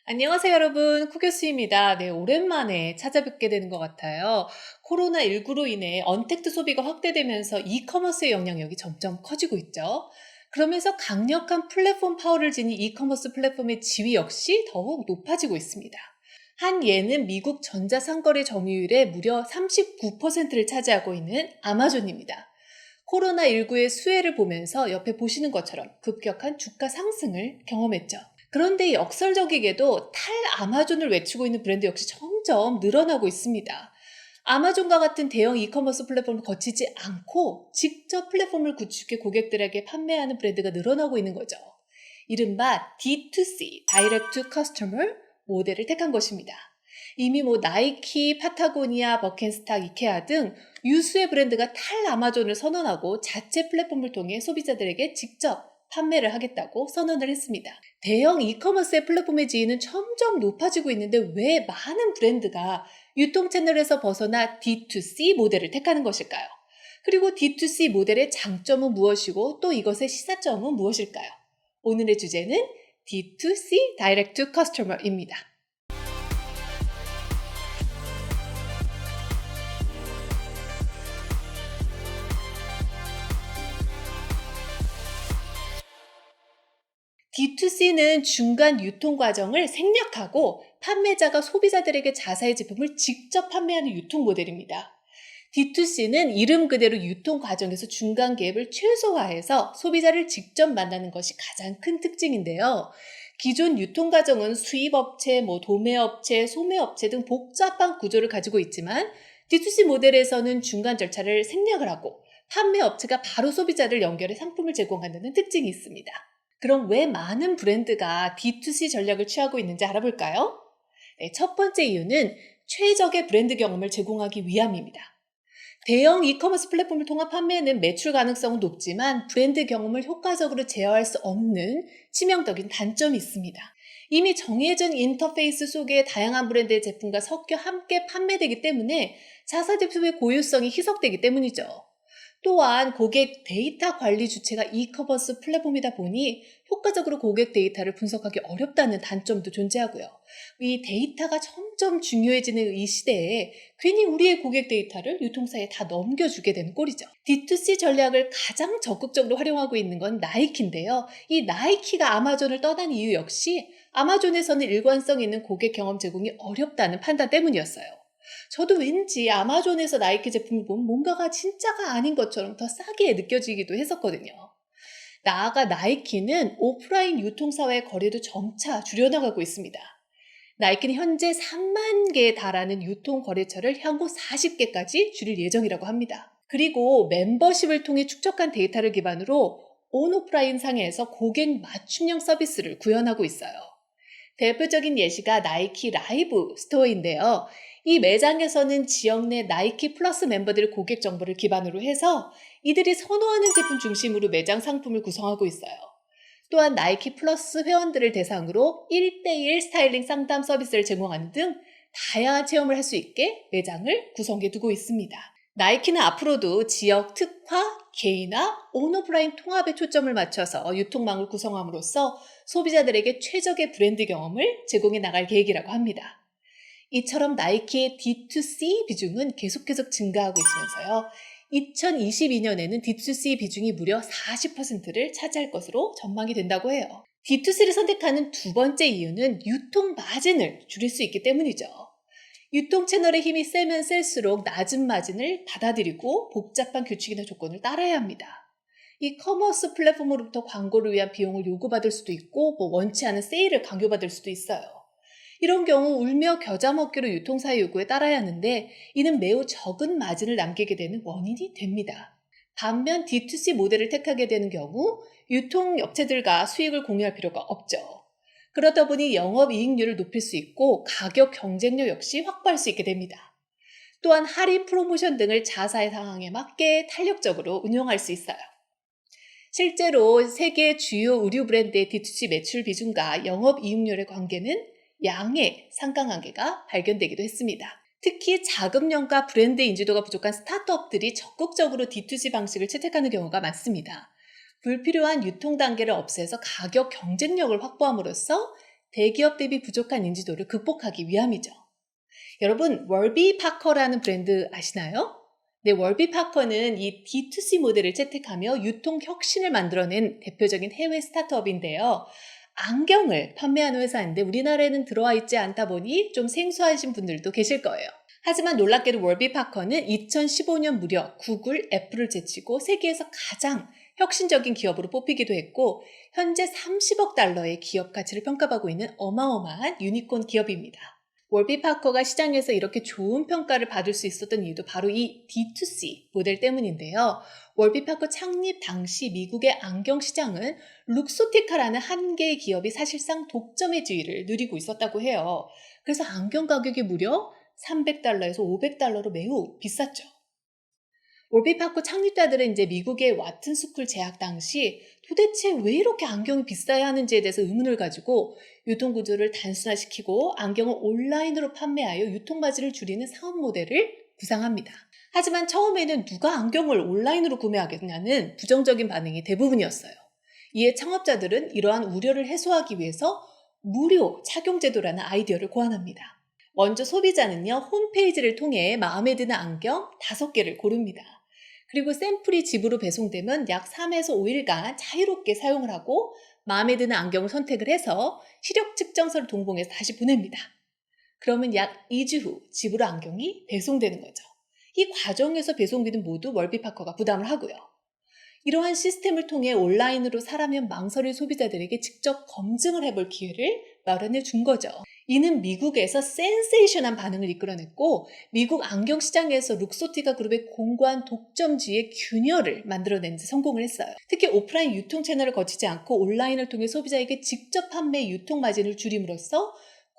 안녕하세요, 여러분. 쿠교수입니다. 네, 오랜만에 찾아뵙게 되는 것 같아요. 코로나19로 인해 언택트 소비가 확대되면서 이커머스의 영향력이 점점 커지고 있죠. 그러면서 강력한 플랫폼 파워를 지닌 이커머스 플랫폼의 지위 역시 더욱 높아지고 있습니다. 한 예는 미국 전자상거래 점유율의 무려 39%를 차지하고 있는 아마존입니다. 코로나19의 수혜를 보면서 옆에 보시는 것처럼 급격한 주가 상승을 경험했죠. 그런데 역설적이게도 아마존을 외치고 있는 브랜드 역시 점점 늘어나고 있습니다. 아마존과 같은 대형 이커머스 플랫폼을 거치지 않고 직접 플랫폼을 구축해 고객들에게 판매하는 브랜드가 늘어나고 있는 거죠. 이른바 D2C, Direct to Customer 모델을 택한 것입니다. 이미 나이키, 파타고니아, 버켄스탁, 이케아 등 유수의 브랜드가 아마존을 선언하고 자체 플랫폼을 통해 소비자들에게 직접 판매를 하겠다고 선언을 했습니다. 대형 이커머스의 플랫폼의 지위는 점점 높아지고 있는데 왜 많은 브랜드가 유통 채널에서 벗어나 D2C 모델을 택하는 것일까요? 그리고 D2C 모델의 장점은 무엇이고 또 이것의 시사점은 무엇일까요? 오늘의 주제는 D2C Direct to Customer입니다. D2C는 중간 유통 과정을 생략하고 판매자가 소비자들에게 자사의 제품을 직접 판매하는 유통 모델입니다. D2C는 이름 그대로 유통 과정에서 중간 갭을 최소화해서 소비자를 직접 만나는 것이 가장 큰 특징인데요. 기존 유통 과정은 수입업체, 도매업체, 소매업체 등 복잡한 구조를 가지고 있지만 D2C 모델에서는 중간 절차를 생략을 하고 판매업체가 바로 소비자를 연결해 상품을 제공한다는 특징이 있습니다. 그럼 왜 많은 브랜드가 D2C 전략을 취하고 있는지 알아볼까요? 네, 첫 번째 이유는 최적의 브랜드 경험을 제공하기 위함입니다. 대형 이커머스 플랫폼을 통한 판매는 매출 가능성은 높지만 브랜드 경험을 효과적으로 제어할 수 없는 치명적인 단점이 있습니다. 이미 정해진 인터페이스 속에 다양한 브랜드의 제품과 섞여 함께 판매되기 때문에 자사 제품의 고유성이 희석되기 때문이죠. 또한 고객 데이터 관리 주체가 이커머스 플랫폼이다 보니 효과적으로 고객 데이터를 분석하기 어렵다는 단점도 존재하고요. 이 데이터가 점점 중요해지는 이 시대에 괜히 우리의 고객 데이터를 유통사에 다 넘겨주게 되는 꼴이죠. D2C 전략을 가장 적극적으로 활용하고 있는 건 나이키인데요. 이 나이키가 아마존을 떠난 이유 역시 아마존에서는 일관성 있는 고객 경험 제공이 어렵다는 판단 때문이었어요. 저도 왠지 아마존에서 나이키 제품을 보면 뭔가가 진짜가 아닌 것처럼 더 싸게 느껴지기도 했었거든요. 나아가 나이키는 오프라인 유통사와의 거래도 점차 줄여나가고 있습니다. 나이키는 현재 3만 개에 달하는 유통 거래처를 향후 40개까지 줄일 예정이라고 합니다. 그리고 멤버십을 통해 축적한 데이터를 기반으로 온오프라인 상에서 고객 맞춤형 서비스를 구현하고 있어요. 대표적인 예시가 나이키 라이브 스토어인데요. 이 매장에서는 지역 내 나이키 플러스 멤버들의 고객 정보를 기반으로 해서 이들이 선호하는 제품 중심으로 매장 상품을 구성하고 있어요. 또한 나이키 플러스 회원들을 대상으로 1대1 스타일링 상담 서비스를 제공하는 등 다양한 체험을 할 수 있게 매장을 구성해 두고 있습니다. 나이키는 앞으로도 지역 특화, 개인화, 온오프라인 통합에 초점을 맞춰서 유통망을 구성함으로써 소비자들에게 최적의 브랜드 경험을 제공해 나갈 계획이라고 합니다. 이처럼 나이키의 D2C 비중은 계속해서 증가하고 있으면서요. 2022년에는 D2C 비중이 무려 40%를 차지할 것으로 전망이 된다고 해요. D2C를 선택하는 두 번째 이유는 유통 마진을 줄일 수 있기 때문이죠. 유통 채널의 힘이 세면 셀수록 낮은 마진을 받아들이고 복잡한 규칙이나 조건을 따라야 합니다. 이 커머스 플랫폼으로부터 광고를 위한 비용을 요구받을 수도 있고 원치 않은 세일을 강요받을 수도 있어요. 이런 경우 울며 겨자 먹기로 유통사의 요구에 따라야 하는데 이는 매우 적은 마진을 남기게 되는 원인이 됩니다. 반면 D2C 모델을 택하게 되는 경우 유통업체들과 수익을 공유할 필요가 없죠. 그러다 보니 영업이익률을 높일 수 있고 가격 경쟁력 역시 확보할 수 있게 됩니다. 또한 할인 프로모션 등을 자사의 상황에 맞게 탄력적으로 운영할 수 있어요. 실제로 세계 주요 의류 브랜드의 D2C 매출 비중과 영업이익률의 관계는 양의 상관관계가 발견되기도 했습니다. 특히 자금력과 브랜드 인지도가 부족한 스타트업들이 적극적으로 D2C 방식을 채택하는 경우가 많습니다. 불필요한 유통 단계를 없애서 가격 경쟁력을 확보함으로써 대기업 대비 부족한 인지도를 극복하기 위함이죠. 여러분, 월비파커라는 브랜드 아시나요? 네, 월비파커는 이 D2C 모델을 채택하며 유통 혁신을 만들어낸 대표적인 해외 스타트업인데요. 안경을 판매하는 회사인데 우리나라에는 들어와 있지 않다 보니 좀 생소하신 분들도 계실 거예요. 하지만 놀랍게도 월비파커는 2015년 무려 구글, 애플을 제치고 세계에서 가장 혁신적인 기업으로 뽑히기도 했고 현재 30억 달러의 기업 가치를 평가받고 있는 어마어마한 유니콘 기업입니다. 월비파커가 시장에서 이렇게 좋은 평가를 받을 수 있었던 이유도 바로 이 D2C 모델 때문인데요. 월비파커 창립 당시 미국의 안경 시장은 룩소티카라는 한 개의 기업이 사실상 독점의 지위를 누리고 있었다고 해요. 그래서 안경 가격이 무려 300달러에서 500달러로 매우 비쌌죠. 월비파커 창립자들은 이제 미국의 와튼스쿨 재학 당시 도대체 왜 이렇게 안경이 비싸야 하는지에 대해서 의문을 가지고 유통구조를 단순화시키고 안경을 온라인으로 판매하여 유통마진을 줄이는 사업 모델을 구상합니다. 하지만 처음에는 누가 안경을 온라인으로 구매하겠냐는 부정적인 반응이 대부분이었어요. 이에 창업자들은 이러한 우려를 해소하기 위해서 무료 착용제도라는 아이디어를 고안합니다. 먼저 소비자는요, 홈페이지를 통해 마음에 드는 안경 5개를 고릅니다. 그리고 샘플이 집으로 배송되면 약 3에서 5일간 자유롭게 사용을 하고 마음에 드는 안경을 선택을 해서 시력 측정서를 동봉해서 다시 보냅니다. 그러면 약 2주 후 집으로 안경이 배송되는 거죠. 이 과정에서 배송비는 모두 월비파커가 부담을 하고요. 이러한 시스템을 통해 온라인으로 사라면 망설일 소비자들에게 직접 검증을 해볼 기회를 마련해 준 거죠. 이는 미국에서 센세이션한 반응을 이끌어냈고 미국 안경 시장에서 룩소티카 그룹의 공고한 독점지의 균열을 만들어낸 데 성공을 했어요. 특히 오프라인 유통 채널을 거치지 않고 온라인을 통해 소비자에게 직접 판매 유통 마진을 줄임으로써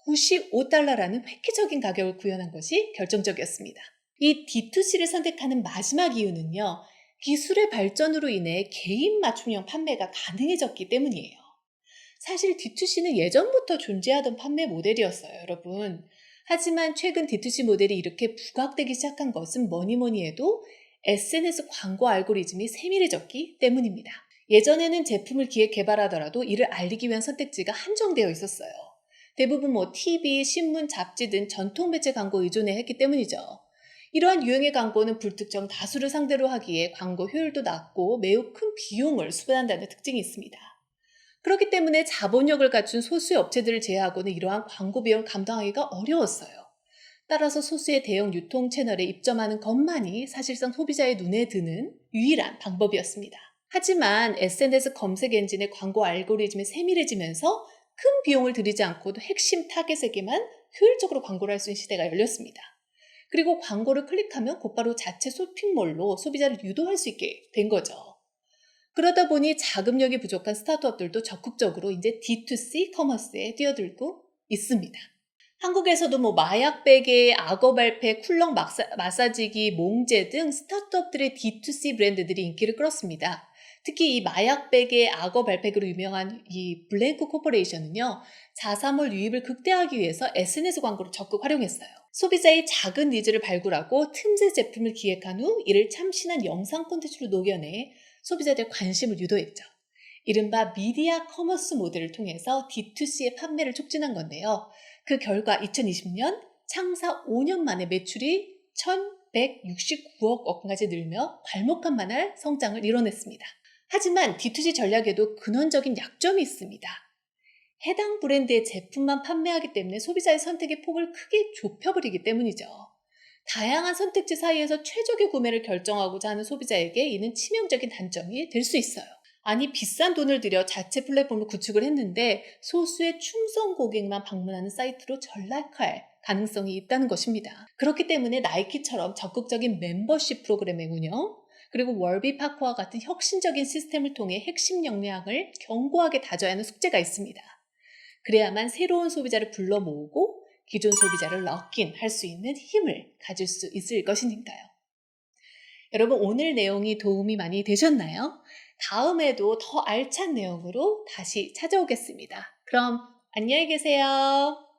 95달러라는 획기적인 가격을 구현한 것이 결정적이었습니다. 이 D2C를 선택하는 마지막 이유는요. 기술의 발전으로 인해 개인 맞춤형 판매가 가능해졌기 때문이에요. 사실 D2C는 예전부터 존재하던 판매 모델이었어요, 여러분. 하지만 최근 D2C 모델이 이렇게 부각되기 시작한 것은 뭐니 해도 SNS 광고 알고리즘이 세밀해졌기 때문입니다. 예전에는 제품을 기획 개발하더라도 이를 알리기 위한 선택지가 한정되어 있었어요. 대부분 TV, 신문, 잡지 등 전통 매체 광고 의존해 했기 때문이죠. 이러한 유형의 광고는 불특정 다수를 상대로 하기에 광고 효율도 낮고 매우 큰 비용을 수반한다는 특징이 있습니다. 그렇기 때문에 자본력을 갖춘 소수의 업체들을 제외하고는 이러한 광고 비용을 감당하기가 어려웠어요. 따라서 소수의 대형 유통 채널에 입점하는 것만이 사실상 소비자의 눈에 드는 유일한 방법이었습니다. 하지만 SNS 검색 엔진의 광고 알고리즘이 세밀해지면서 큰 비용을 들이지 않고도 핵심 타겟에게만 효율적으로 광고를 할 수 있는 시대가 열렸습니다. 그리고 광고를 클릭하면 곧바로 자체 쇼핑몰로 소비자를 유도할 수 있게 된 거죠. 그러다 보니 자금력이 부족한 스타트업들도 적극적으로 이제 D2C 커머스에 뛰어들고 있습니다. 한국에서도 마약 베개, 악어 발패, 쿨럭 마사지기, 몽제 등 스타트업들의 D2C 브랜드들이 인기를 끌었습니다. 특히 이 마약 베개, 악어 발팩으로 유명한 이 블랭크 코퍼레이션은요, 자사몰 유입을 극대화하기 위해서 SNS 광고를 적극 활용했어요. 소비자의 작은 니즈를 발굴하고 틈새 제품을 기획한 후 이를 참신한 영상 콘텐츠로 녹여내 소비자들의 관심을 유도했죠. 이른바 미디어 커머스 모델을 통해서 D2C의 판매를 촉진한 건데요. 그 결과 2020년 창사 5년 만에 매출이 1,169억 원까지 늘며 괄목한 만할 성장을 이뤄냈습니다. 하지만 D2C 전략에도 근원적인 약점이 있습니다. 해당 브랜드의 제품만 판매하기 때문에 소비자의 선택의 폭을 크게 좁혀버리기 때문이죠. 다양한 선택지 사이에서 최적의 구매를 결정하고자 하는 소비자에게 이는 치명적인 단점이 될 수 있어요. 아니, 비싼 돈을 들여 자체 플랫폼을 구축을 했는데 소수의 충성 고객만 방문하는 사이트로 전락할 가능성이 있다는 것입니다. 그렇기 때문에 나이키처럼 적극적인 멤버십 프로그램의 운영, 그리고 월비파커와 같은 혁신적인 시스템을 통해 핵심 역량을 견고하게 다져야 하는 숙제가 있습니다. 그래야만 새로운 소비자를 불러 모으고 기존 소비자를 럭인 할 수 있는 힘을 가질 수 있을 것이니까요. 여러분, 오늘 내용이 도움이 많이 되셨나요? 다음에도 더 알찬 내용으로 다시 찾아오겠습니다. 그럼 안녕히 계세요.